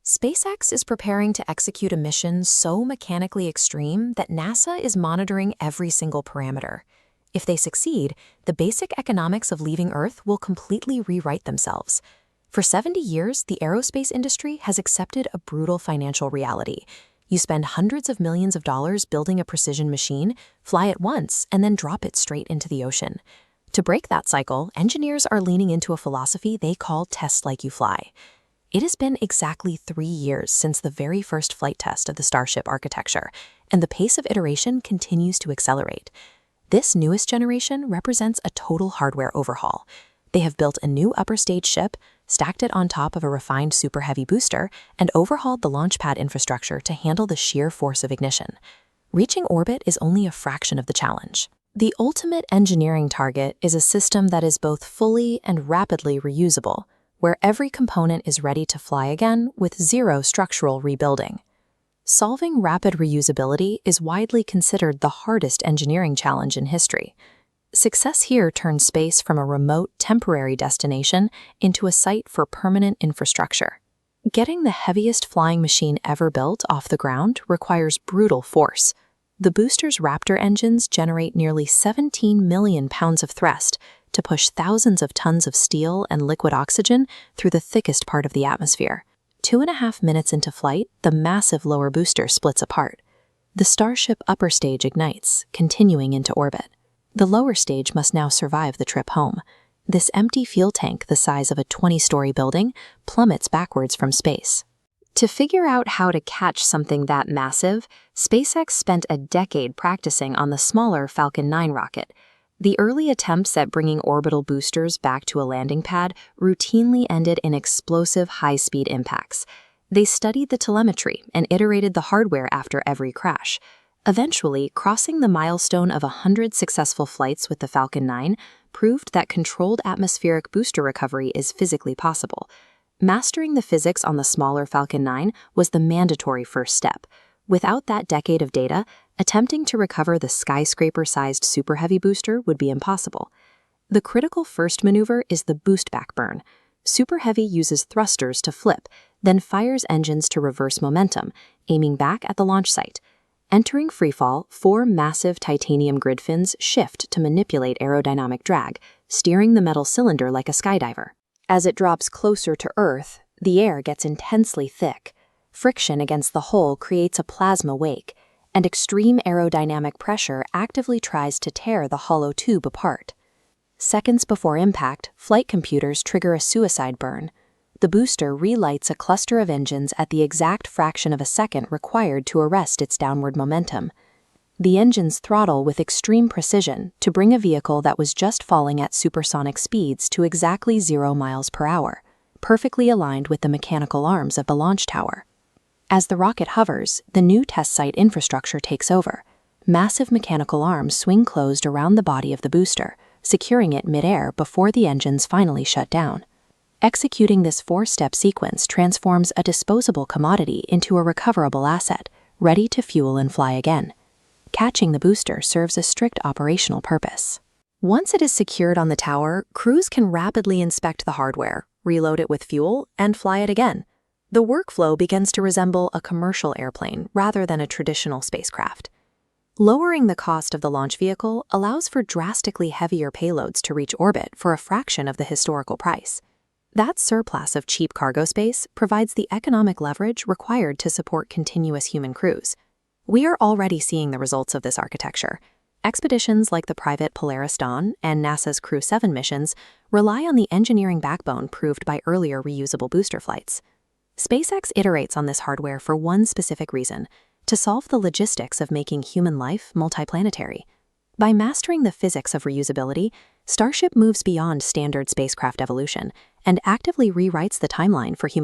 SpaceX is preparing to execute a mission so mechanically extreme that NASA is monitoring every single parameter. If they succeed, the basic economics of leaving Earth will completely rewrite themselves. For 70 years, the aerospace industry has accepted a brutal financial reality. You spend hundreds of millions of dollars building a precision machine, fly it once, and then drop it straight into the ocean. To break that cycle, engineers are leaning into a philosophy they call test like you fly. It has been exactly 3 years since the very first flight test of the Starship architecture, and the pace of iteration continues to accelerate. This newest generation represents a total hardware overhaul. They have built a new upper stage ship, stacked it on top of a refined super heavy booster, and overhauled the launch pad infrastructure to handle the sheer force of ignition. Reaching orbit is only a fraction of the challenge. The ultimate engineering target is a system that is both fully and rapidly reusable, where every component is ready to fly again with zero structural rebuilding. Solving rapid reusability is widely considered the hardest engineering challenge in history. Success here turns space from a remote, temporary destination into a site for permanent infrastructure. Getting the heaviest flying machine ever built off the ground requires brutal force. The booster's Raptor engines generate nearly 17 million pounds of thrust to push thousands of tons of steel and liquid oxygen through the thickest part of the atmosphere. 2.5 minutes into flight, the massive lower booster splits apart. The Starship upper stage ignites, continuing into orbit. The lower stage must now survive the trip home. This empty fuel tank, the size of a 20-story building, plummets backwards from space. To figure out how to catch something that massive, SpaceX spent a decade practicing on the smaller Falcon 9 rocket. The early attempts at bringing orbital boosters back to a landing pad routinely ended in explosive high-speed impacts. They studied the telemetry and iterated the hardware after every crash. Eventually, crossing the milestone of 100 successful flights with the Falcon 9 proved that controlled atmospheric booster recovery is physically possible. Mastering the physics on the smaller Falcon 9 was the mandatory first step. Without that decade of data, attempting to recover the skyscraper-sized Super Heavy booster would be impossible. The critical first maneuver is the boost back burn. Super Heavy uses thrusters to flip, then fires engines to reverse momentum, aiming back at the launch site. Entering freefall, 4 massive titanium grid fins shift to manipulate aerodynamic drag, steering the metal cylinder like a skydiver. As it drops closer to Earth, the air gets intensely thick. Friction against the hull creates a plasma wake, and extreme aerodynamic pressure actively tries to tear the hollow tube apart. Seconds before impact, flight computers trigger a suicide burn. The booster relights a cluster of engines at the exact fraction of a second required to arrest its downward momentum. The engines throttle with extreme precision to bring a vehicle that was just falling at supersonic speeds to exactly 0 miles per hour, perfectly aligned with the mechanical arms of the launch tower. As the rocket hovers, the new test site infrastructure takes over. Massive mechanical arms swing closed around the body of the booster, securing it mid-air before the engines finally shut down. Executing this 4-step sequence transforms a disposable commodity into a recoverable asset, ready to fuel and fly again. Catching the booster serves a strict operational purpose. Once it is secured on the tower, crews can rapidly inspect the hardware, reload it with fuel, and fly it again. The workflow begins to resemble a commercial airplane rather than a traditional spacecraft. Lowering the cost of the launch vehicle allows for drastically heavier payloads to reach orbit for a fraction of the historical price. That surplus of cheap cargo space provides the economic leverage required to support continuous human crews. We are already seeing the results of this architecture. Expeditions like the private Polaris Dawn and NASA's Crew 7 missions rely on the engineering backbone proved by earlier reusable booster flights. SpaceX iterates on this hardware for one specific reason: to solve the logistics of making human life multiplanetary. By mastering the physics of reusability, Starship moves beyond standard spacecraft evolution and actively rewrites the timeline for humanity.